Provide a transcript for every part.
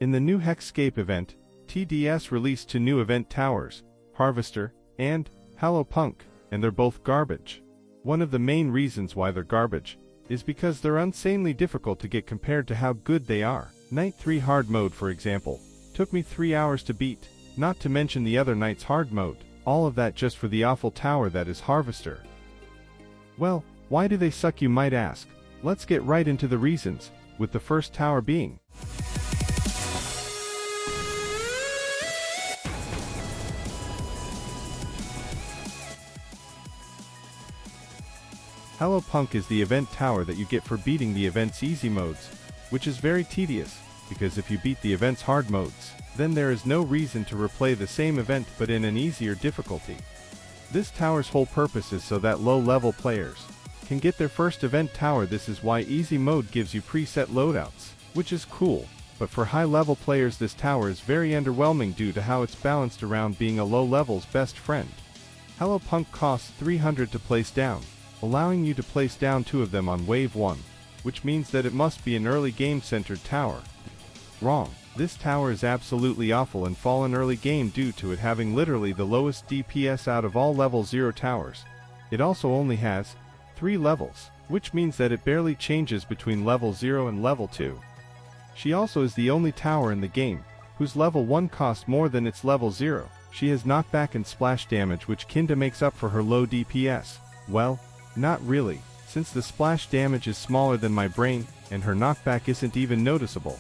In the new Hexscape event, TDS released 2 new event towers, Harvester and Hallow Punk, and they're both garbage. One of the main reasons why they're garbage is because they're insanely difficult to get compared to how good they are. Night 3 hard mode, for example, took me 3 hours to beat, not to mention the other nights hard mode. All of that just for the awful tower that is Harvester. Well, why do they suck, you might ask? Let's get right into the reasons, with the first tower being Hallow Punk is the event tower that you get for beating the event's easy modes, which is very tedious, because if you beat the event's hard modes, then there is no reason to replay the same event but in an easier difficulty. This tower's whole purpose is so that low-level players can get their first event tower. This is why easy mode gives you preset loadouts, which is cool, but for high-level players this tower is very underwhelming due to how it's balanced around being a low-level's best friend. Hallow Punk costs 300 to place down, allowing you to place down 2 of them on wave 1, which means that it must be an early game-centered tower. Wrong. This tower is absolutely awful and fallen early game due to it having literally the lowest DPS out of all level 0 towers. It also only has 3 levels, which means that it barely changes between level 0 and level 2. She also is the only tower in the game whose level 1 costs more than its level 0. She has knockback and splash damage, which kinda makes up for her low DPS. Well, not really, since the splash damage is smaller than my brain, and her knockback isn't even noticeable.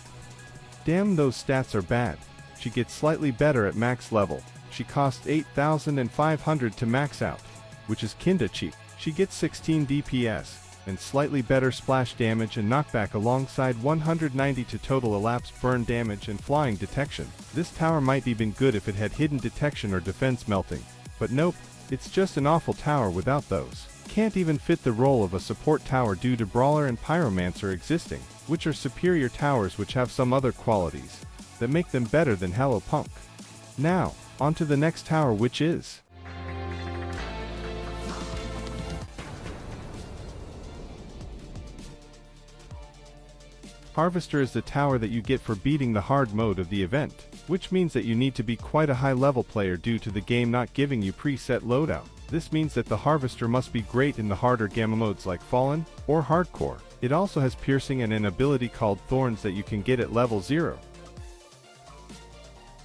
Damn, those stats are bad. She gets slightly better at max level. She costs 8,500 to max out, which is kinda cheap. She gets 16 DPS, and slightly better splash damage and knockback alongside 190 to total elapsed burn damage and flying detection. This tower might even good if it had hidden detection or defense melting, but nope, it's just an awful tower without those. Can't even fit the role of a support tower due to Brawler and Pyromancer existing, which are superior towers which have some other qualities that make them better than Hallow Punk. Now, on to the next tower, which is Harvester. Is the tower that you get for beating the hard mode of the event, which means that you need to be quite a high level player due to the game not giving you preset loadout. This means that the Harvester must be great in the harder gamma modes like Fallen or Hardcore. It also has piercing and an ability called Thorns that you can get at level 0.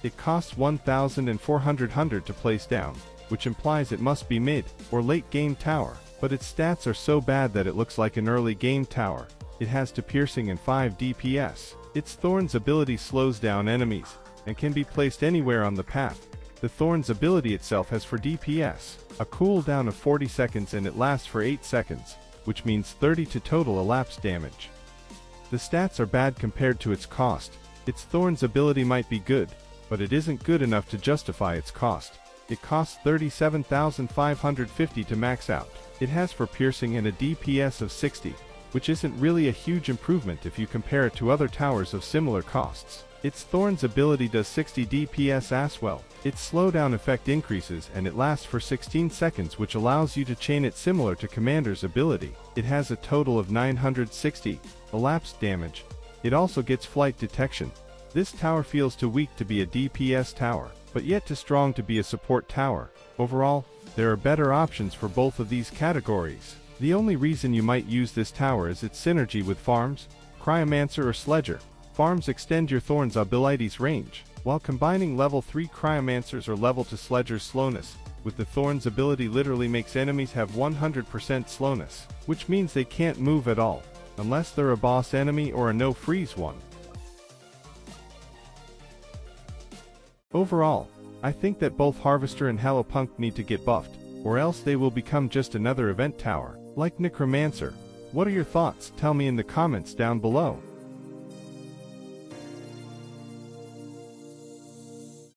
It costs 1,400 to place down, which implies it must be mid or late game tower, but its stats are so bad that it looks like an early game tower. It has 2 piercing and 5 DPS. Its Thorns ability slows down enemies and can be placed anywhere on the path. The Thorns ability itself has for DPS a cooldown of 40 seconds and it lasts for 8 seconds, which means 30 to total elapsed damage. The stats are bad compared to its cost. Its Thorns ability might be good, but it isn't good enough to justify its cost. It costs 37,550 to max out. It has for piercing and a DPS of 60, which isn't really a huge improvement if you compare it to other towers of similar costs. Its Thorns ability does 60 DPS as well. Its slowdown effect increases and it lasts for 16 seconds, which allows you to chain it similar to Commander's ability. It has a total of 960 elapsed damage. It also gets flight detection. This tower feels too weak to be a DPS tower, but yet too strong to be a support tower. Overall, there are better options for both of these categories. The only reason you might use this tower is its synergy with Farms, Cryomancer or Sledger. Farms extend your Thorns ability's range, while combining level 3 Cryomancers or level 2 Sledger's slowness with the Thorns ability literally makes enemies have 100% slowness, which means they can't move at all, unless they're a boss enemy or a no-freeze one. Overall, I think that both Harvester and Hallow Punk need to get buffed, or else they will become just another event tower, like Necromancer. What are your thoughts? Tell me in the comments down below.